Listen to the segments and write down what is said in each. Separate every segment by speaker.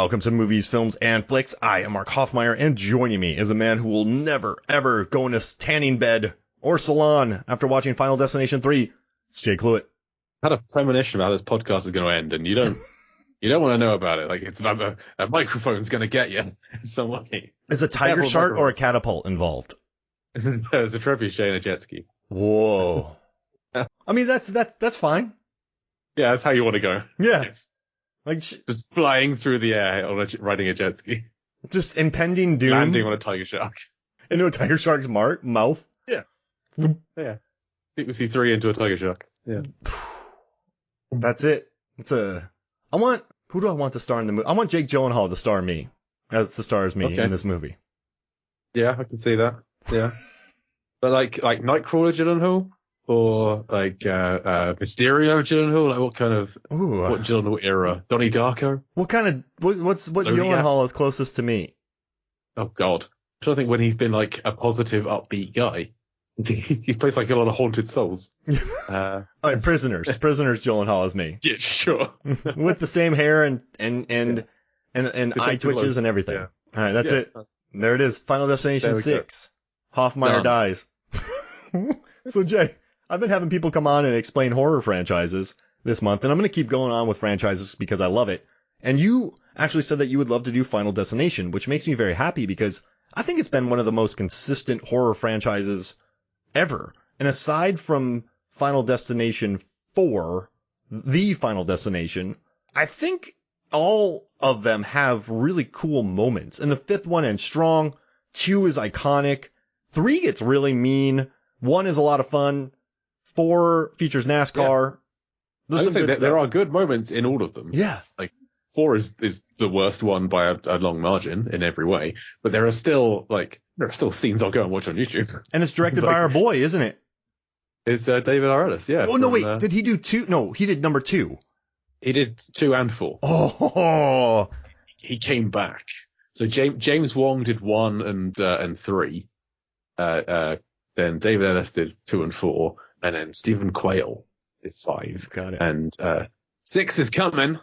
Speaker 1: Welcome to Movies, Films, and Flicks. I am Mark Hoffmeyer, and joining me is a man who will never, ever go in a tanning bed or salon after watching Final Destination 3. It's Jay Cluitt.
Speaker 2: I had a premonition about how this podcast is going to end, and you don't want to know about it. Like, it's about a microphone's going to get you in some way.
Speaker 1: Is a tiger shark or a catapult involved?
Speaker 2: There's a trebuchet and a jet ski.
Speaker 1: Whoa. I mean, that's fine.
Speaker 2: Yeah, that's how you want to go.
Speaker 1: Yeah.
Speaker 2: It's
Speaker 1: like
Speaker 2: just flying through the air on riding a jet ski.
Speaker 1: Just impending doom.
Speaker 2: Landing on a tiger shark.
Speaker 1: Into a tiger shark's mouth?
Speaker 2: Yeah. Yeah. Deep Sea 3 into a tiger shark. Yeah.
Speaker 1: That's it. Who do I want to star in the movie? I want Jake Gyllenhaal to star me as the stars me in this movie.
Speaker 2: Yeah, I can see that. Yeah. But like Nightcrawler Gyllenhaal? Or like Mysterio Gyllenhaal? Like what Gyllenhaal era? Donnie Darko?
Speaker 1: What Gyllenhaal is closest to me?
Speaker 2: Oh God. I'm trying to think when he's been like a positive, upbeat guy. He plays like a lot of Haunted Souls.
Speaker 1: All right, Prisoners. Prisoners Gyllenhaal is me.
Speaker 2: Yeah, sure.
Speaker 1: With the same hair and eye twitches and everything. Yeah. All right, that's it. There it is. Final Destination 6. Hoffmeyer dies. So Jay, I've been having people come on and explain horror franchises this month, and I'm going to keep going on with franchises because I love it. And you actually said that you would love to do Final Destination, which makes me very happy because I think it's been one of the most consistent horror franchises ever. And aside from Final Destination 4, the Final Destination, I think all of them have really cool moments. And the fifth one ends strong. 2 is iconic. 3 gets really mean. 1 is a lot of fun. 4 features NASCAR.
Speaker 2: Yeah. I would say there are good moments in all of them.
Speaker 1: Yeah.
Speaker 2: Like 4 is the worst one by a long margin in every way, but there are still scenes I'll go and watch on YouTube.
Speaker 1: And it's directed by our boy, isn't it?
Speaker 2: It's David R. Ellis, yeah.
Speaker 1: Oh no, wait, did he do 2? No, he did number 2.
Speaker 2: He did 2 and 4.
Speaker 1: Oh.
Speaker 2: He came back. So James Wong did 1 and 3. Then David Ellis did 2 and 4. And then Stephen Quayle did 5.
Speaker 1: Got it.
Speaker 2: And 6 is coming.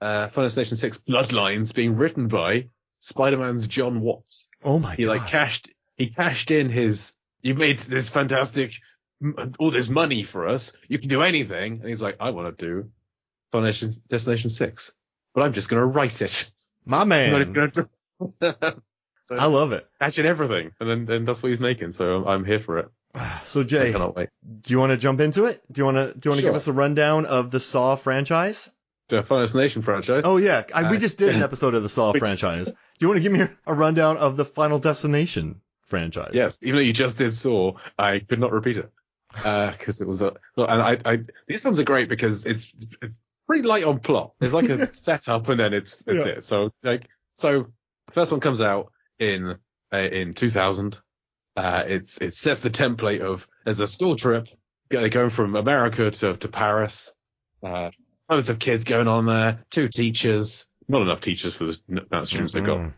Speaker 2: Final Destination 6 Bloodlines, being written by Spider-Man's John Watts.
Speaker 1: Oh my god.
Speaker 2: He cashed in you made this fantastic, all this money for us. You can do anything. And he's like, I want to do Final Destination 6, but I'm just going to write it.
Speaker 1: My man.
Speaker 2: I'm not even going to do
Speaker 1: So, I love it.
Speaker 2: Cash in everything. And then that's what he's making. So I'm here for it.
Speaker 1: So Jay,
Speaker 2: I cannot wait.
Speaker 1: Do you want to jump into it? Do you want to give us a rundown of the Saw franchise?
Speaker 2: The Final Destination franchise?
Speaker 1: Oh yeah, we just did an episode of the Saw franchise. Do you want to give me a rundown of the Final Destination franchise?
Speaker 2: Yes, even though you just did Saw, I could not repeat it because it was these ones are great because it's pretty light on plot. There's like a setup and then it's it. So the first one comes out in 2000. It sets the template of there's a school trip. They're going from America to Paris. Loads of kids going on there. 2 teachers. Not enough teachers for the amount of students they've got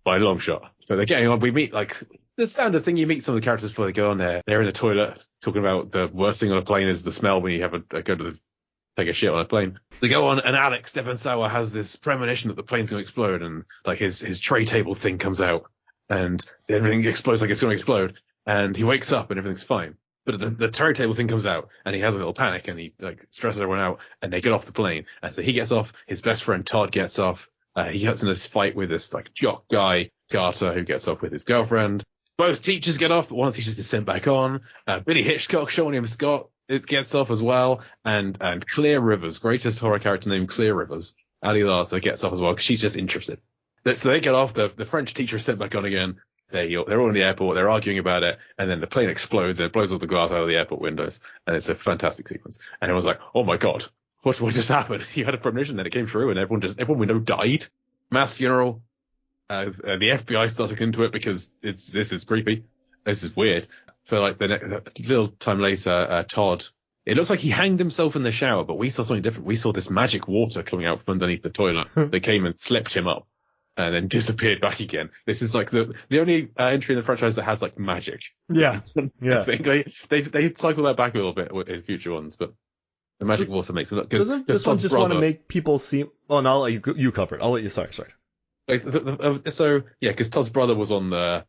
Speaker 2: by a long shot. So they're getting on. We meet like the standard thing. You meet some of the characters before they go on there. They're in the toilet talking about the worst thing on a plane is the smell when you have take a shit on a plane. They go on, and Alex Stephen Sauer has this premonition that the plane's going to explode, and like his tray table thing comes out. And everything explodes like it's going to explode. And he wakes up and everything's fine. But the tray table thing comes out and he has a little panic and he like stresses everyone out and they get off the plane. And so he gets off. His best friend Todd gets off. He gets in this fight with this like jock guy, Carter, who gets off with his girlfriend. Both teachers get off, but one of the teachers is sent back on. Billy Hitchcock, Sean M. Scott, it gets off as well. And Clear Rivers, greatest horror character named Clear Rivers, Ali Larter gets off as well because she's just interested. So they get off, the French teacher is sent back on again. They're all in the airport, they're arguing about it, and then the plane explodes and it blows all the glass out of the airport windows. And it's a fantastic sequence. And everyone's like, oh my god, what just happened? You had a premonition, then it came true, and everyone we know died. Mass funeral. The FBI starts looking into it because this is creepy. This is weird. So like the little time later, Todd, it looks like he hanged himself in the shower, but we saw something different. We saw this magic water coming out from underneath the toilet that came and slipped him up. And then disappeared back again. This is like the only entry in the franchise that has like magic.
Speaker 1: Yeah, yeah.
Speaker 2: I think they cycle that back a little bit in future ones, but The magic water makes it look.
Speaker 1: Doesn't this one just want to make people seem? Oh, no, I'll let you cover it. I'll let you. Sorry.
Speaker 2: Because Todd's brother was on the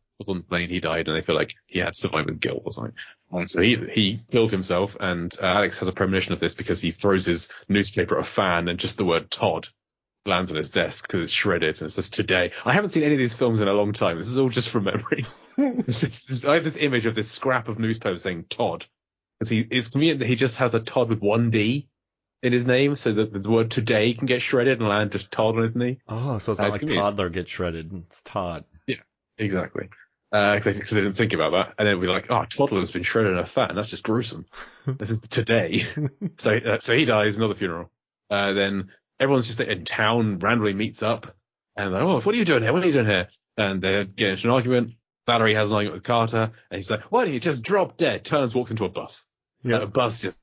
Speaker 2: plane. He died, and they feel like he had survivor guilt or something. And so he killed himself. And Alex has a premonition of this because he throws his newspaper at a fan, and just the word Todd lands on his desk because it's shredded and it says today. I haven't seen any of these films in a long time. This is all just from memory. I have this image of this scrap of newspaper saying Todd. It's convenient that he just has a Todd with one D in his name, so that the word today can get shredded and land just Todd on his knee.
Speaker 1: Oh, so it's not like toddler gets shredded. It's Todd.
Speaker 2: Yeah, exactly. Because they didn't think about that. And then we're like, oh, toddler's been shredded in a fan. That's just gruesome. This is today. So he dies, another funeral. Then everyone's just in town, randomly meets up. And like, oh, what are you doing here? What are you doing here? And they get into an argument. Valerie has an argument with Carter. And he's like, why don't you just drop dead? Turns, walks into a bus. Yeah. A bus just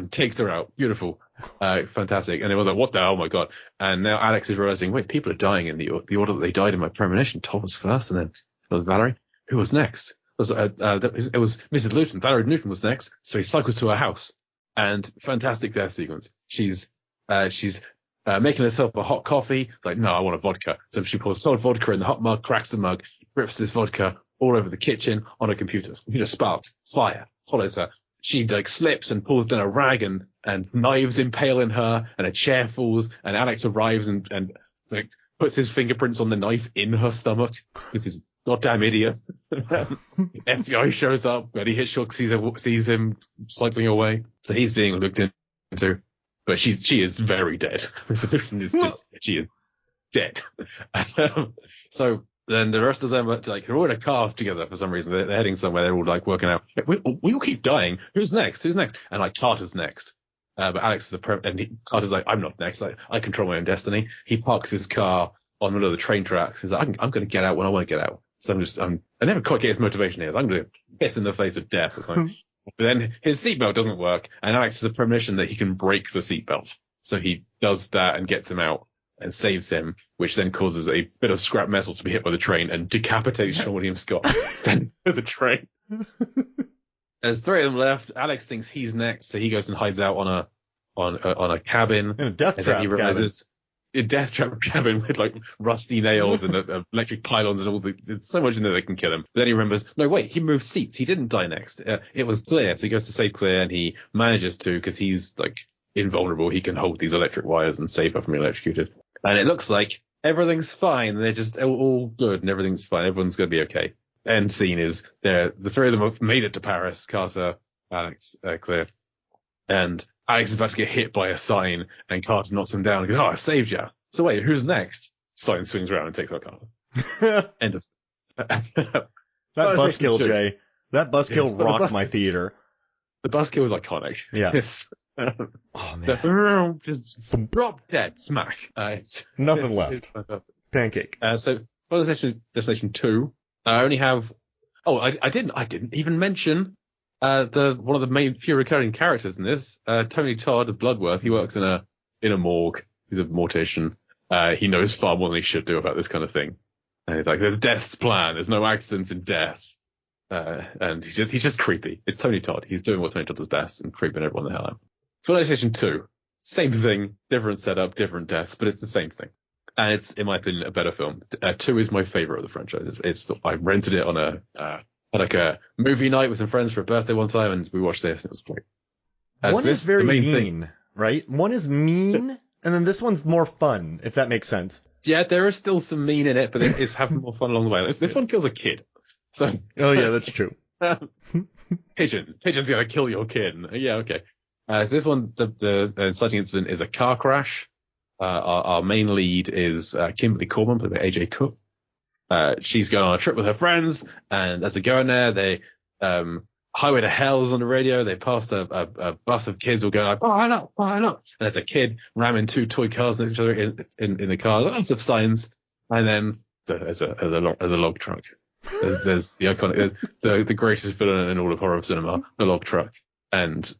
Speaker 2: takes her out. Beautiful. Fantastic. And it was like, what the hell? Oh my God. And now Alex is realizing, wait, people are dying in the order that they died in my premonition. Tom was first, and then it was Valerie. Who was next? It was Mrs. Luton. Valerie Newton was next. So he cycles to her house, and fantastic death sequence. She's making herself a hot coffee. It's like, no, I want a vodka. So she pours cold vodka in the hot mug, cracks the mug, rips this vodka all over the kitchen on her computer. Computer sparks, fire, follows her. She slips and pulls down a rag, and knives impale in her, and a chair falls, and Alex arrives and puts his fingerprints on the knife in her stomach. This is goddamn idiot. FBI shows up, Betty Hitchcock sees him cycling away. So he's being looked into, but she is very dead. The solution is she is dead. So then the rest of them are they're all in a car together for some reason. They're heading somewhere. They're all working out. We all keep dying. Who's next? And Carter's next. But Alex is Carter's like, I'm not next. I control my own destiny. He parks his car on one of the train tracks. He's like, I'm going to get out when I want to get out. So I never quite get his motivation here. I'm going to piss in the face of death or something. But then his seatbelt doesn't work, and Alex has a premonition that he can break the seatbelt. So he does that and gets him out and saves him, which then causes a bit of scrap metal to be hit by the train and decapitates Sean William Scott with the train. There's three of them left. Alex thinks he's next, so he goes and hides out on a cabin.
Speaker 1: In a death trap cabin.
Speaker 2: A death trap cabin with rusty nails and electric pylons and all there's so much in there that can kill him. But then he remembers, no wait, he moved seats. He didn't die next. It was Claire. So he goes to save Claire, and he manages to, because he's invulnerable. He can hold these electric wires and save her from being electrocuted. And it looks like everything's fine. They're just all good and everything's fine. Everyone's going to be okay. End scene is the three of them have made it to Paris. Carter, Alex, Claire. And Alex is about to get hit by a sign, and Carter knocks him down and goes, oh, I saved you. So wait, who's next? Sign swings around and takes out Carter. End of.
Speaker 1: That buskill, Jay. That buskill rocked my theater.
Speaker 2: The buskill was iconic.
Speaker 1: Yeah.
Speaker 2: Yes.
Speaker 1: Oh, man.
Speaker 2: Just drop dead, smack.
Speaker 1: Nothing left. It's
Speaker 2: fantastic.
Speaker 1: Pancake.
Speaker 2: So, Final Destination 2, I only have... Oh, I didn't even mention one of the main few recurring characters in this, Tony Todd of Bloodworth. He works in a morgue. He's a mortician. He knows far more than he should do about this kind of thing. And he's like, there's death's plan. There's no accidents in death. And he's just creepy. It's Tony Todd. He's doing what Tony Todd does best and creeping everyone the hell out. Civilization 2, same thing, different setup, different deaths, but it's the same thing. And it's, in my opinion, a better film. 2 is my favorite of the franchises. I rented it on a movie night with some friends for a birthday one time, and we watched this, and it was great.
Speaker 1: One is very mean, right? One is mean, and then this one's more fun, if that makes sense.
Speaker 2: Yeah, there is still some mean in it, but it's having more fun along the way. This one kills a kid. So.
Speaker 1: Oh yeah, that's true.
Speaker 2: Pigeon's gonna kill your kid. Yeah, okay. So this one, the inciting incident is a car crash. Our main lead is Kimberly Corman, played by AJ Cook. She's going on a trip with her friends, and as they're going there, they Highway to Hell's on the radio. They passed a bus of kids all going like, "Fire up, fire up!" And there's a kid ramming 2 toy cars next to each other in the car. Lots of signs, and then there's a log truck. There's the iconic, the greatest villain in all of horror cinema, the log truck. And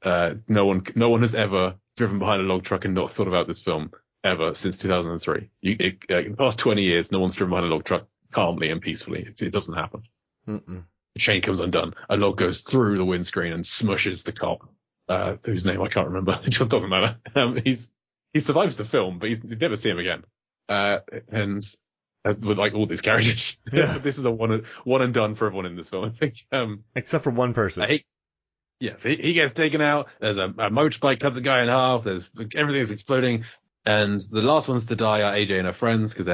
Speaker 2: no one has ever driven behind a log truck and not thought about this film ever since 2003. In the past 20 years, no one's driven behind a log truck calmly and peacefully. It doesn't happen. Mm-mm. The chain comes undone. A log goes through the windscreen and smushes the cop. whose name I can't remember. It just doesn't matter. He survives the film, but you never see him again. And with like all these characters, this is a one and done for everyone in this film, I think.
Speaker 1: Except for one person.
Speaker 2: He gets taken out. There's a motorbike cuts a guy in half. Everything's exploding. And the last ones to die are AJ and her friends, because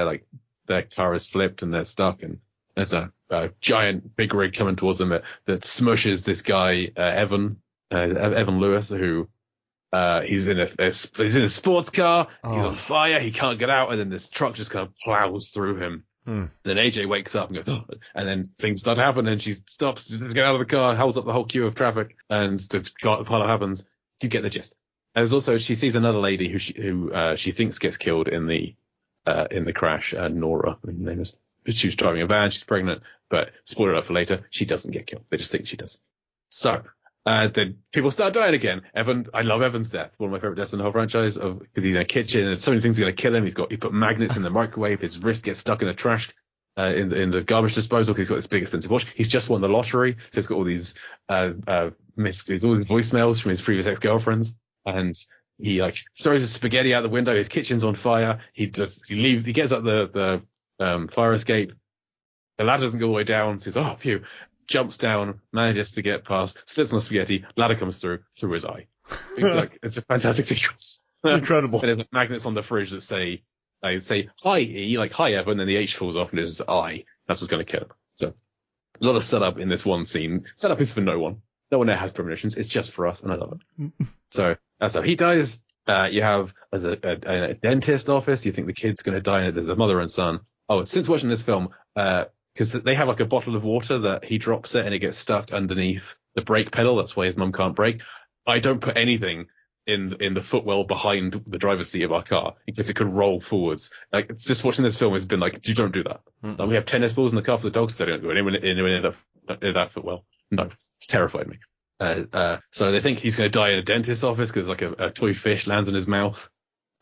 Speaker 2: their car is flipped and they're stuck. And there's a giant big rig coming towards them that smushes this guy, Evan Lewis, who, he's in a sports car. Oh. He's on fire. He can't get out. And then this truck just kind of plows through him. Then AJ wakes up and goes, oh, and then things start to happen, and she stops to get out of the car, holds up the whole queue of traffic, and the pilot happens. You get the gist. And there's also, she sees another lady who she thinks gets killed in the crash. Nora, her name is. She was driving a van. She's pregnant, but spoiler alert for later, she doesn't get killed. They just think she does. So then people start dying again. Evan, I love Evan's death. One of my favorite deaths in the whole franchise, because he's in a kitchen and so many things are going to kill him. He put magnets in the microwave. His wrist gets stuck in a trash, in the garbage disposal, because he's got this big expensive watch. He's just won the lottery. So he's got all these, voicemails from his previous ex-girlfriends. And he throws his spaghetti out the window. His kitchen's on fire. He leaves, he gets up the fire escape. The ladder doesn't go all the way down. So he's, oh, phew. Jumps down, manages to get past, slips on the spaghetti, ladder comes through his eye. It's a fantastic sequence.
Speaker 1: Incredible.
Speaker 2: And there's magnets on the fridge that say hi E, like hi Evan, and then the H falls off and it's I. That's what's going to kill him. So a lot of setup in this one scene. Setup is for no one. No one there has premonitions. It's just for us, and I love it. So that's how he dies. You have as a dentist office. You think the kid's going to die, and there's a mother and son. Oh, since watching this film, because they have a bottle of water that he drops it and it gets stuck underneath the brake pedal. That's why his mum can't brake. I don't put anything in the footwell behind the driver's seat of our car in case it could roll forwards. It's just watching this film has been you don't do that. We have tennis balls in the car for the dogs, so they don't go anywhere in that footwell. No, it's terrified me. So they think he's going to die in a dentist's office because a toy fish lands in his mouth.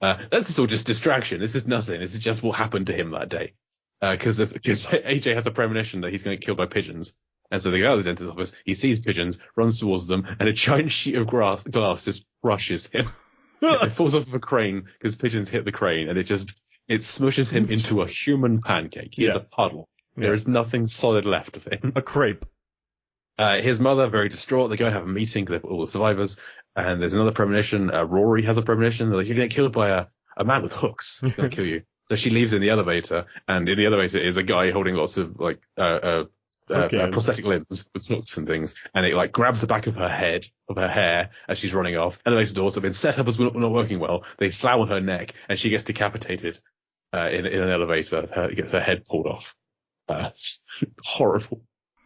Speaker 2: That's all just distraction. This is nothing. This is just what happened to him that day. Because AJ has a premonition that he's going to get killed by pigeons. And so they go out of the dentist's office, he sees pigeons, runs towards them, and a giant sheet of glass just crushes him. It falls off of a crane because pigeons hit the crane, and it smushes him into a human pancake. He is a puddle. There is nothing solid left of him.
Speaker 1: A crepe.
Speaker 2: His mother, very distraught, they go and have a meeting because they've got all the survivors. And there's another premonition. Rory has a premonition. They're like, you're going to get killed by a man with hooks. He's going to kill you. So she leaves in the elevator, and in the elevator is a guy holding lots of prosthetic limbs with hooks and things, and it grabs the back of her hair as she's running off. Elevator doors have been set up as not working well. They slam on her neck, and she gets decapitated in an elevator. Gets her head pulled off. It's horrible.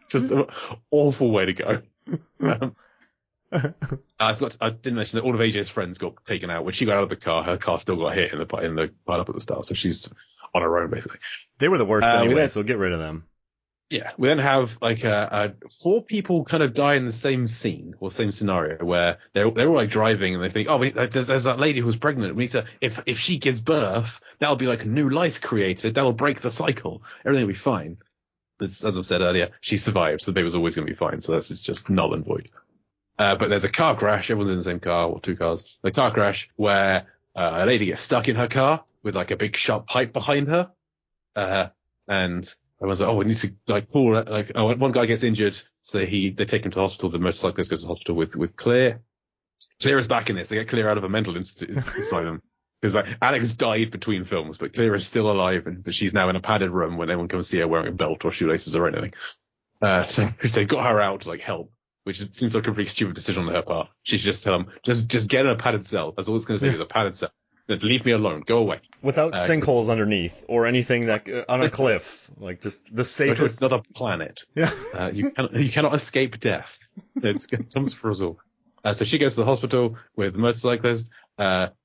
Speaker 2: Just an awful way to go. I didn't mention that all of AJ's friends got taken out. When she got out of the car, her car still got hit in the pile up at the start, so she's on her own basically.
Speaker 1: They were the worst anyway, so get rid of them.
Speaker 2: Yeah, we then have 4 people kind of die in the same scene or same scenario where they're all driving and they think, there's that lady who's pregnant. We need to, if she gives birth, that'll be a new life created. That'll break the cycle. Everything will be fine. As I've said earlier, she survived, so the baby's always going to be fine. So this is just null and void. But there's a car crash. Everyone's in the same car, or 2 cars. The car crash where a lady gets stuck in her car with a big sharp pipe behind her. And everyone's like, we need to pull it. One guy gthey injured, so they take him to the hospital. The motorcyclist goes to the hospital with Claire. Claire is back in this. They get Claire out of a mental asylum. Because Alex died between films, but Claire is still alive, but she's now in a padded room when anyone comes see her wearing a belt or shoelaces or anything. So they got her out to help, which seems like a pretty stupid decision on her part. She should just tell them, just get in a padded cell. That's all it's going to say, is a padded cell. Leave me alone. Go away.
Speaker 1: Without sinkholes underneath or anything on a cliff. Just the safest.
Speaker 2: It's not a planet. Yeah. You cannot escape death. It comes for us all. So she goes to the hospital with the motorcyclist.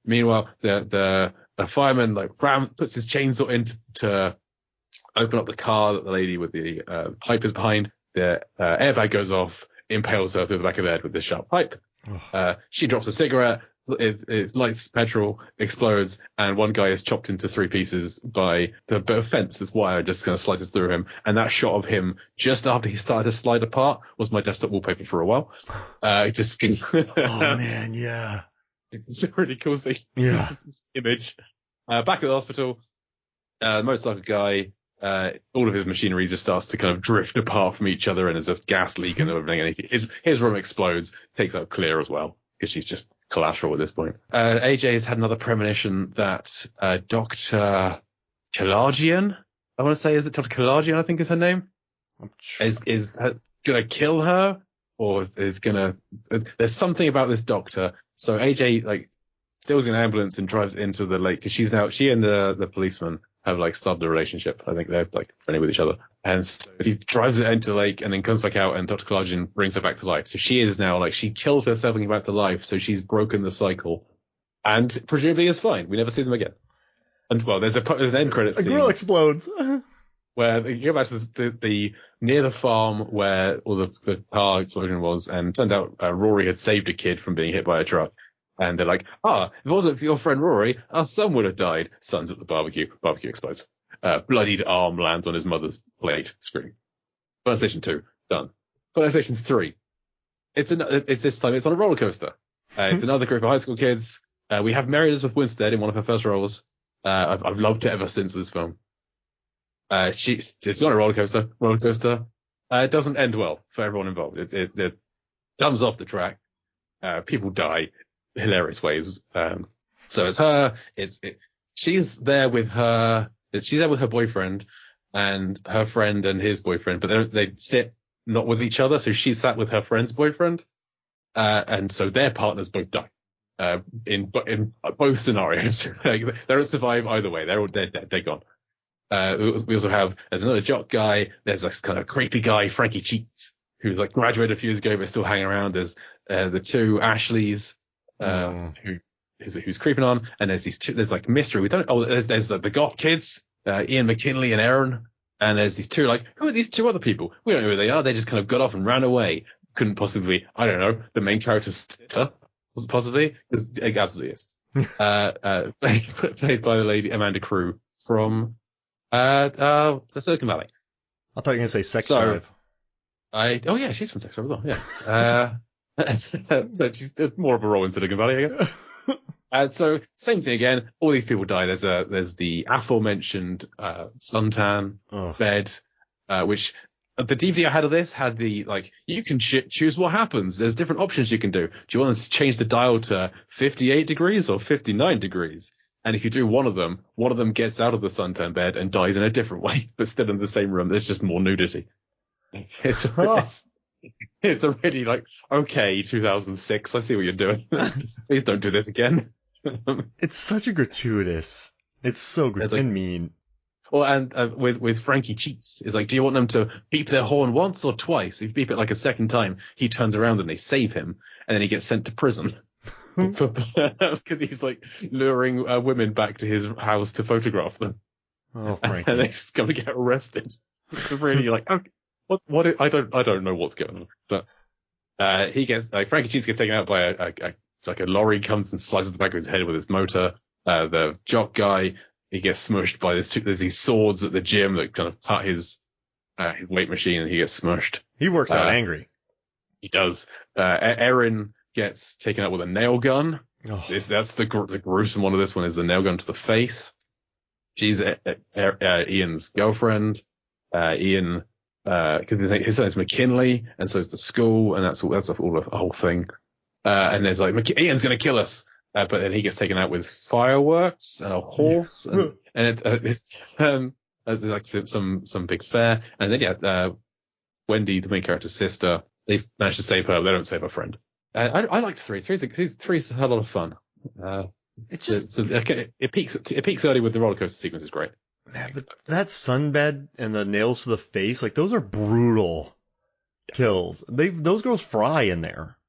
Speaker 2: Meanwhile, the fireman puts his chainsaw in to open up the car that the lady with the pipe is behind. The airbag goes off, impales her through the back of the head with this sharp pipe. She drops a cigarette. it lights petrol, explodes, and one guy is chopped into 3 pieces by the bit of fence. This wire just kind of slices through him, and that shot of him just after he started to slide apart was my desktop wallpaper for a while. Just
Speaker 1: oh man, yeah,
Speaker 2: it's a really cool scene.
Speaker 1: Yeah.
Speaker 2: Image. Back at the hospital, motorcycle guy. All of his machinery just starts to kind of drift apart from each other, and there's a gas leak and everything. And his room explodes, takes out Claire as well, because she's just collateral at this point. AJ has had another premonition that Dr. Kalajian, I want to say, is it Dr. Kalajian, I think is her name, is going to kill her, or is going to... There's something about this doctor. So AJ, steals an ambulance and drives into the lake, because she and the policeman have started a relationship. I think they're friendly with each other. And so he drives it into the lake and then comes back out, and Dr. Kalajian brings her back to life. So she is now she killed herself and came back to life. So she's broken the cycle, and presumably is fine. We never see them again. And well, there's an end credit scene.
Speaker 1: A grill explodes.
Speaker 2: Where you go back to the near the farm where all the car explosion was, and it turned out Rory had saved a kid from being hit by a truck. And they're like, if it wasn't for your friend Rory, our son would have died. Son's at the barbecue. Barbecue explodes. Bloodied arm lands on his mother's plate. Scream. PlayStation 2. Done. PlayStation 3. It's this time it's on a roller coaster. It's another group of high school kids. We have Mary Elizabeth Winstead in one of her first roles. I've loved it ever since this film. It's on a roller coaster. It doesn't end well for everyone involved. It comes off the track. People die. Hilarious ways. So it's her. She's there with her boyfriend and her friend and his boyfriend, but they sit not with each other. So she sat with her friend's boyfriend, and so their partners both die. In both scenarios, they don't survive either way. They're dead. They're gone. We also have there's another jock guy. There's this kind of creepy guy, Frankie Cheeks, who graduated a few years ago but still hanging around. There's the 2 Ashleys. Who's creeping on, and there's these 2, there's mystery. We don't, there's the goth kids, Ian McKinley and Aaron, and there's these 2, who are these 2 other people? We don't know who they are. They just kind of got off and ran away. Couldn't possibly, I don't know, the main character's sister, possibly? It absolutely is. Played by the lady Amanda Crew from, the Silicon Valley.
Speaker 1: I thought you were going to say Sex Drive.
Speaker 2: Yeah, she's from Sex Drive as well, yeah. But she's more of a role in Silicon Valley, I guess. So same thing again. All these people die. There's the aforementioned suntan bed, which the DVD I had of this had the you can choose what happens. There's different options you can do. Do you want to change the dial to 58 degrees or 59 degrees? And if you do one of them gets out of the suntan bed and dies in a different way, but still in the same room. There's just more nudity. It's a really okay, 2006. I see what you're doing. Please don't do this again.
Speaker 1: It's such a gratuitous. It's so and mean.
Speaker 2: Well, and with Frankie Cheeks, it's do you want them to beep their horn once or twice? If you beep it a second time, he turns around and they save him, and then he gets sent to prison because he's luring women back to his house to photograph them.
Speaker 1: Oh, Frankie.
Speaker 2: And they're just gonna get arrested. It's really okay. What I don't know what's going on, but he gets Frankie Cheeks gets taken out by a lorry, comes and slices the back of his head with his motor. The jock guy, he gets smushed by there's these swords at the gym that kind of cut his weight machine, and he gets smushed.
Speaker 1: He works out angry.
Speaker 2: He does. Erin gets taken out with a nail gun.
Speaker 1: Oh.
Speaker 2: That's the gruesome one of this one is the nail gun to the face. She's Ian's girlfriend. Ian. Because his name's McKinley, and so it's the school, and that's all a whole thing. And there's Ian's gonna kill us, but then he gets taken out with fireworks and a horse, and it's some big fair, and then Wendy, the main character's sister, they manage to save her. They don't save her friend. I liked 3. Three's a lot of fun. It peaks early with the roller coaster sequence is great.
Speaker 1: Man, but that sunbed and the nails to the face, those are brutal kills. Those girls fry in there.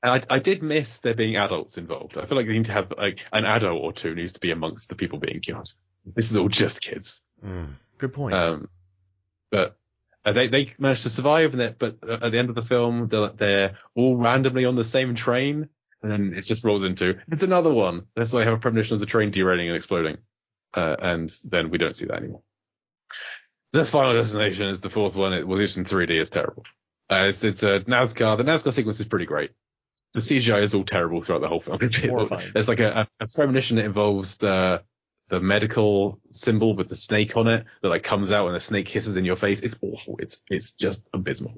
Speaker 2: And I did miss there being adults involved. I feel like they need to have an adult or 2 needs to be amongst the people being killed. This is all just kids.
Speaker 1: Good point.
Speaker 2: But they managed to survive, but at the end of the film, they're all randomly on the same train, And then it just rolls into, it's another one. Let's like have a premonition of the train derailing and exploding. And then we don't see that anymore. The Final Destination is the fourth one. It was used in 3D. It's terrible. It's a NASCAR. The NASCAR sequence is pretty great. The CGI is all terrible throughout the whole film. There's like a premonition that involves the medical symbol with the snake on it that like comes out and the snake hisses in your face. It's awful. It's just abysmal.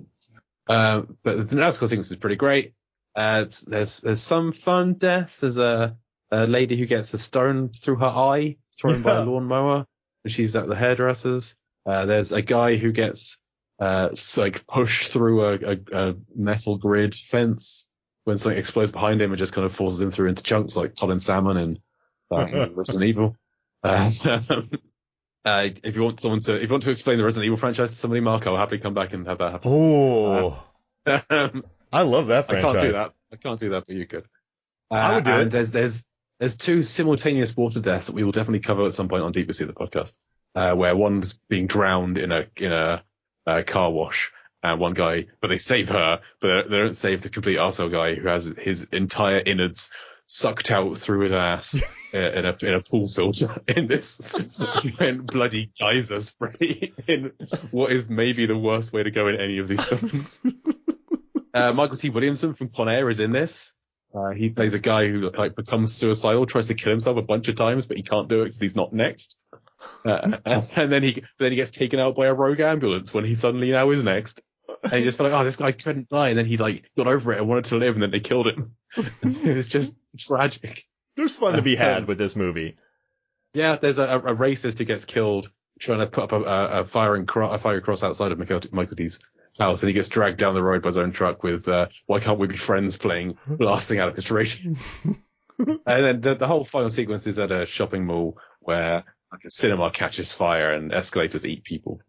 Speaker 2: But the NASCAR sequence is pretty great. There's some fun deaths. There's a lady who gets a stone through her eye thrown by a lawnmower when she's at the hairdresser's. There's a guy who gets like pushed through a metal grid fence when something explodes behind him and just kind of forces him through into chunks like Colin Salmon in Resident Evil. If you want to explain the Resident Evil franchise to somebody, Mark, I'll happily come back and have that happen.
Speaker 1: Oh. I love that franchise.
Speaker 2: I can't do that, but you could.
Speaker 1: I would do it.
Speaker 2: There's two simultaneous water deaths that we will definitely cover at some point on Deep Sea, the podcast, where one's being drowned in a car wash, and one guy, but they save her, but they don't save the complete arsehole guy who has his entire innards sucked out through his ass in a pool filter in this bloody geyser spray in what is maybe the worst way to go in any of these films. Michael T. Williamson from Con Air is in this. He plays a guy who like becomes suicidal, tries to kill himself a bunch of times, but he can't do it because he's not next. And then he gets taken out by a rogue ambulance when he suddenly now is next. And he just felt like, oh, this guy couldn't die. And then he like got over it and wanted to live, and then they killed him. It's just tragic.
Speaker 1: There's fun to be had with this movie.
Speaker 2: Yeah, there's a racist who gets killed trying to put up a fire cross outside of Michael T's house, and he gets dragged down the road by his own truck with "Why Can't We Be Friends" playing blasting out of his radio. And then the whole final sequence is at a shopping mall where like a cinema catches fire and escalators eat people,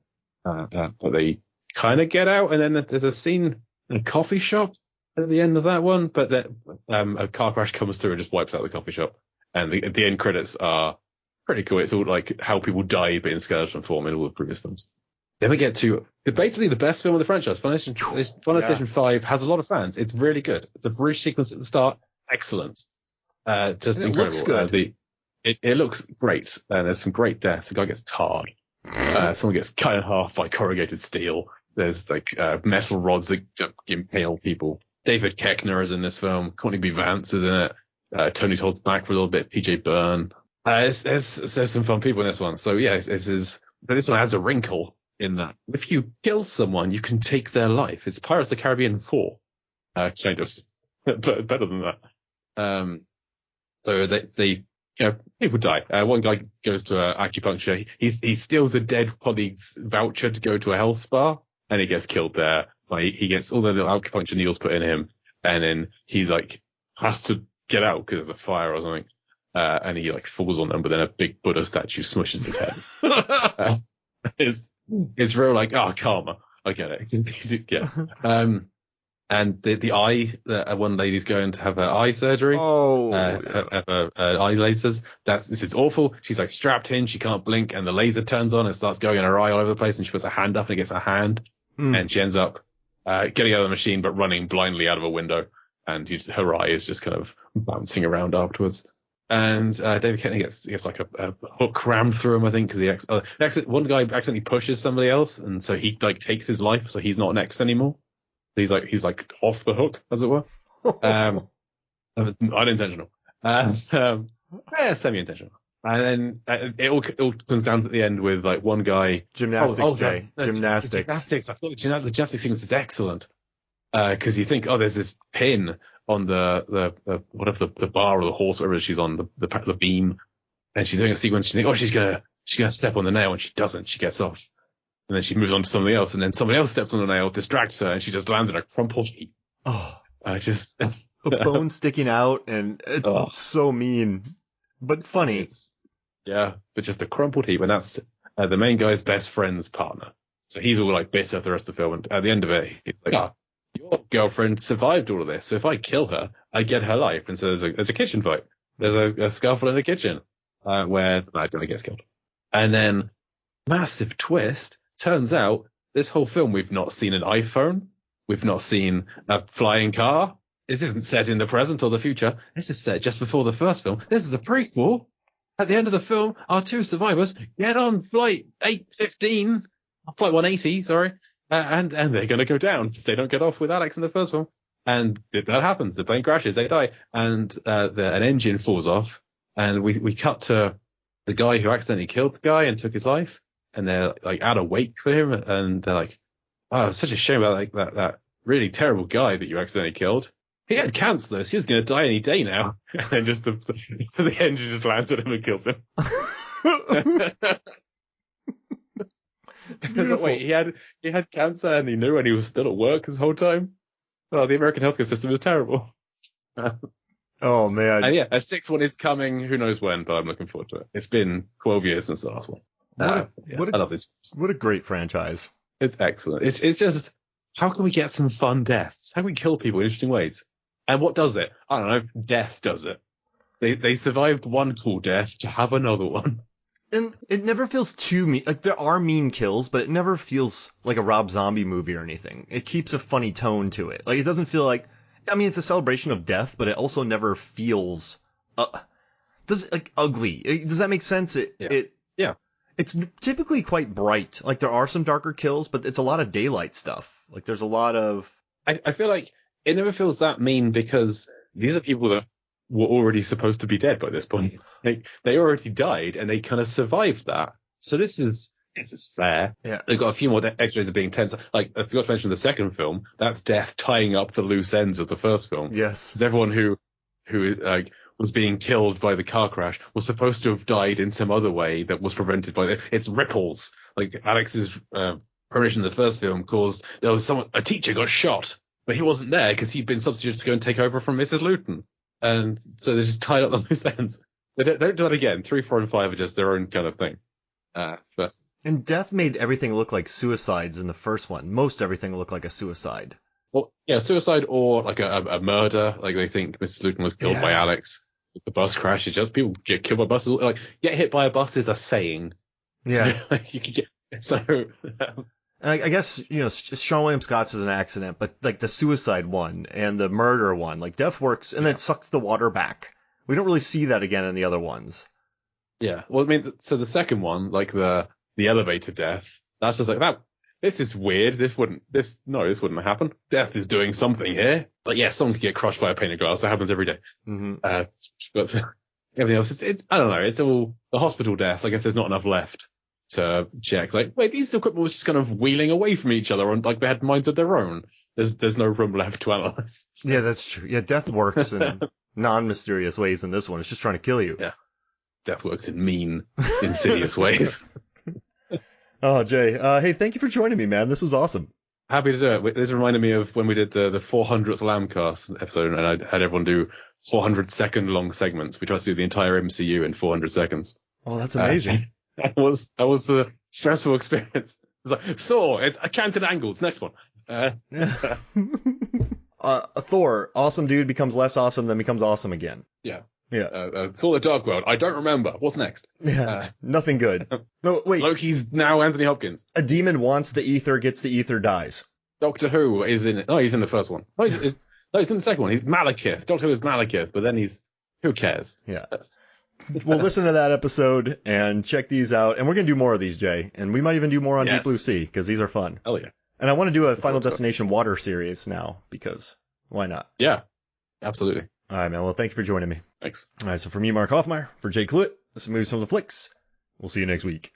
Speaker 2: but they kind of get out. And then there's a scene in a coffee shop at the end of that one, but that a car crash comes through and just wipes out the coffee shop. And the end credits are pretty cool. It's all like how people died, but in skeleton form in all the previous films. Then we get to debatably the best film of the franchise. Final Destination 5 has a lot of fans. It's really good. The bridge sequence at the start, excellent. Just incredible. It looks good. It looks great. And there's some great deaths. The guy gets tarred. Someone gets cut in half by corrugated steel. There's like metal rods that impale people. David Koechner is in this film. Courtney B. Vance is in it. Tony Todd's back for a little bit. PJ Byrne. There's some fun people in this one. So yeah, this one has a wrinkle in that if you kill someone, you can take their life. It's Pirates of the Caribbean 4, kind of, but better than that. So they people die. One guy goes to acupuncture. He steals a dead colleague's voucher to go to a health spa, and he gets killed there. He gets all the little acupuncture needles put in him, and then he's like has to get out because there's a fire or something. And he like falls on them, but then a big Buddha statue smushes his head. It's real like, karma. I get it. Yeah. And the eye, one lady's going to have her eye surgery. Have her eye lasers. This is awful. She's like strapped in. She can't blink, and the laser turns on and starts going in her eye all over the place, and she puts her hand up and it gets her hand, and she ends up getting out of the machine but running blindly out of a window, and her eye is just kind of bouncing around afterwards. And David Koechner gets like a hook rammed through him, I think, because one guy accidentally pushes somebody else, and so he like takes his life, so he's not next anymore. He's like off the hook, as it were. Unintentional. Semi-intentional. And then it all comes down to the end with like one guy
Speaker 1: gymnastics.
Speaker 2: Gymnastics. I thought the gymnastics sequence is excellent. Because you think, there's this pin on the bar or the horse, whatever she's on, the beam, and she's doing a sequence. You think, she's gonna step on the nail, and she doesn't. She gets off, and then she moves on to something else, and then somebody else steps on the nail, distracts her, and she just lands in a crumpled heap.
Speaker 1: A bone sticking out, and it's so mean, but funny.
Speaker 2: But just a crumpled heap, and that's the main guy's best friend's partner. So he's all like bitter for the rest of the film, and at the end of it, he's like, your girlfriend survived all of this, so if I kill her, I get her life. And so there's a kitchen fight. There's a scuffle in the kitchen where the bad guy gets killed. And then, massive twist, turns out this whole film we've not seen an iPhone, we've not seen a flying car. this isn't set in the present or the future. This is set just before the first film. This is a prequel. At the end of the film, our two survivors get on flight 815, flight 180, sorry, and they're going to go down because they don't get off with Alex in the first film. And that happens. The plane crashes, they die, and an engine falls off. And we cut to the guy who accidentally killed the guy and took his life, and they're like at a wake for him, and they're like, "Oh, it's such a shame about like that really terrible guy that you accidentally killed. He had cancer though, so he was going to die any day now." And then just the engine just lands on him and kills him. Like, wait, he had cancer and he knew, and he was still at work this whole time. Oh, the American healthcare system is terrible.
Speaker 1: Oh man.
Speaker 2: And yeah, a sixth one is coming. Who knows when, but I'm looking forward to it. It's been 12 years since the last one. I love this.
Speaker 1: What a great franchise.
Speaker 2: It's excellent. It's just, how can we get some fun deaths? How can we kill people in interesting ways? And what does it? I don't know. Death does it. They survived one cool death to have another one.
Speaker 1: And it never feels too mean. Like, there are mean kills, but it never feels like a Rob Zombie movie or anything. It keeps a funny tone to it. Like, it doesn't feel like, I mean, it's a celebration of death, but it also never feels, ugly. Does that make sense?
Speaker 2: Yeah.
Speaker 1: It's typically quite bright. Like, there are some darker kills, but it's a lot of daylight stuff. Like, there's a lot of...
Speaker 2: I feel like it never feels that mean because these are people that were already supposed to be dead by this point. Like, they already died and they kind of survived that. So this is fair.
Speaker 1: Yeah.
Speaker 2: They've got a few more extras of being tense. Like, I forgot to mention the second film. That's death tying up the loose ends of the first film.
Speaker 1: Yes.
Speaker 2: Because everyone who was being killed by the car crash was supposed to have died in some other way that was prevented by it's ripples. Like, Alex's premonition in the first film caused a teacher got shot, but he wasn't there because he'd been substituted to go and take over from Mrs. Luton. And so they just tied up the loose ends. They don't do that again. 3, 4, and 5 are just their own kind of thing. But
Speaker 1: And death made everything look like suicides in the first one. Most everything looked like a suicide.
Speaker 2: Well, yeah, suicide or like a murder. Like, they think Mrs. Luton was killed by Alex. The bus crash is just people get killed by buses. Like, get hit by a bus is a saying.
Speaker 1: Yeah.
Speaker 2: You could get so.
Speaker 1: I guess, Sean William Scott's is an accident, but like the suicide one and the murder one, like death works and then it sucks the water back. We don't really see that again in the other ones.
Speaker 2: Yeah. Well, I mean, so the second one, like the elevator death, that's just like that. This is weird. This wouldn't happen. Death is doing something here. But yeah, someone could get crushed by a pane of glass. That happens every day.
Speaker 1: Mm-hmm.
Speaker 2: But everything else, it's I don't know. It's all the hospital death. Like, if there's not enough left to check, like, wait, these equipment was just kind of wheeling away from each other and like they had minds of their own. There's no room left to analyze.
Speaker 1: Yeah, that's true. Yeah, death works in non-mysterious ways in this one. It's just trying to kill you.
Speaker 2: Yeah. Death works in mean, insidious ways.
Speaker 1: Oh, Jay. Hey, thank you for joining me, man. This was awesome.
Speaker 2: Happy to do it. This reminded me of when we did the 400th Lambcast episode, and I had everyone do 400-second long segments. We tried to do the entire MCU in 400 seconds.
Speaker 1: Oh, that's amazing.
Speaker 2: That was a stressful experience. It's like, Thor, it's accounted angles. Next one.
Speaker 1: Thor, awesome dude, becomes less awesome, then becomes awesome again.
Speaker 2: Yeah.
Speaker 1: Yeah.
Speaker 2: Thor the Dark World. I don't remember. What's next?
Speaker 1: Yeah. Nothing good. No, wait.
Speaker 2: Loki's now Anthony Hopkins.
Speaker 1: A demon wants the ether, gets the ether, dies.
Speaker 2: Doctor Who is in it. No, he's in the first one. No, he's in the second one. He's Malekith. Doctor Who is Malekith, but then who cares?
Speaker 1: Yeah. Well, listen to that episode and check these out. And we're going to do more of these, Jay. And we might even do more on Deep Blue Sea, because these are fun.
Speaker 2: Hell yeah.
Speaker 1: And I want to do a Final Destination Water series now, because why not?
Speaker 2: Yeah, absolutely.
Speaker 1: All right, man. Well, thank you for joining me.
Speaker 2: Thanks.
Speaker 1: All right, so for me, Mark Hoffmeyer, for Jay Cluitt, this is Movies from the Flicks. We'll see you next week.